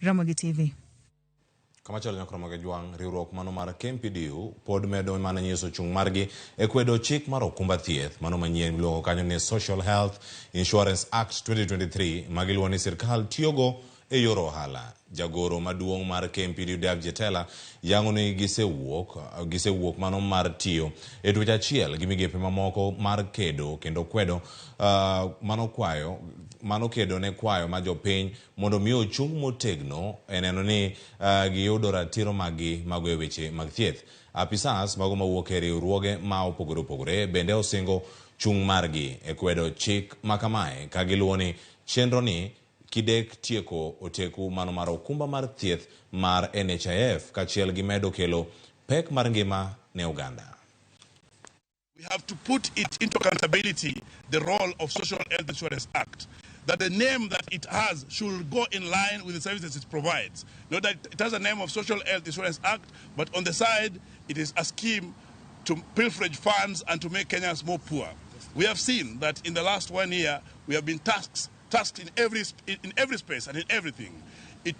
Ramogi TV. Kama chalo nyaka Ramogi juang riwruok mano mar KMPDU pod medo mana nyiso chung margi e kwedo chik mar okumba thieth mano manyien miluongo kanyo ni Social Health Insurance Act 2023 magiluongo ni sirkal tiyogo e yor ohala. Jagoro maduong' mar KMPDU Jetela yango ni gisewuok mano mar tiyo e dweche achiel gi migepe mamoko mar kedo kendo kwedo mano kedo ne kwayo ma jopiny mondo mi ochung motegno eneno ni giyudo ratiro magi mago e weche mag thieth. Apisas mago mawuok e riwruoge ma opogore bende osingo chung margi e kwedo chik makamae ka giluwo ni chenro ni kidek tieko oteku mano mar okumba mar thieth mar NHIF kachiel gi medo kelo pek mar ngima ne Uganda. We have to put it into accountability, the role of Social Health Insurance Act, that the name that it has should go in line with the services it provides. Not that it has a name of Social Health Insurance Act, but on the side, it is a scheme to pilferage funds and to make Kenyans more poor. We have seen that in the last 1 year, we have been tasked in every space and in everything. The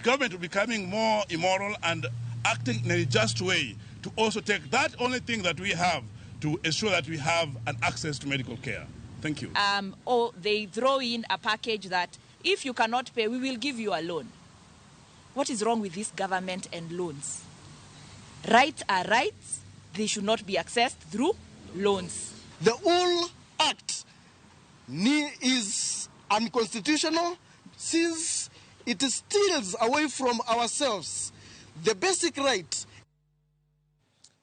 government will be becoming more immoral and acting in a just way to also take that only thing that we have to ensure that we have an access to medical care. Thank you. Or they throw in a package that if you cannot pay, we will give you a loan. What is wrong with this government and loans? Rights are rights. They should not be accessed through loans. The whole act is unconstitutional since it steals away from ourselves the basic right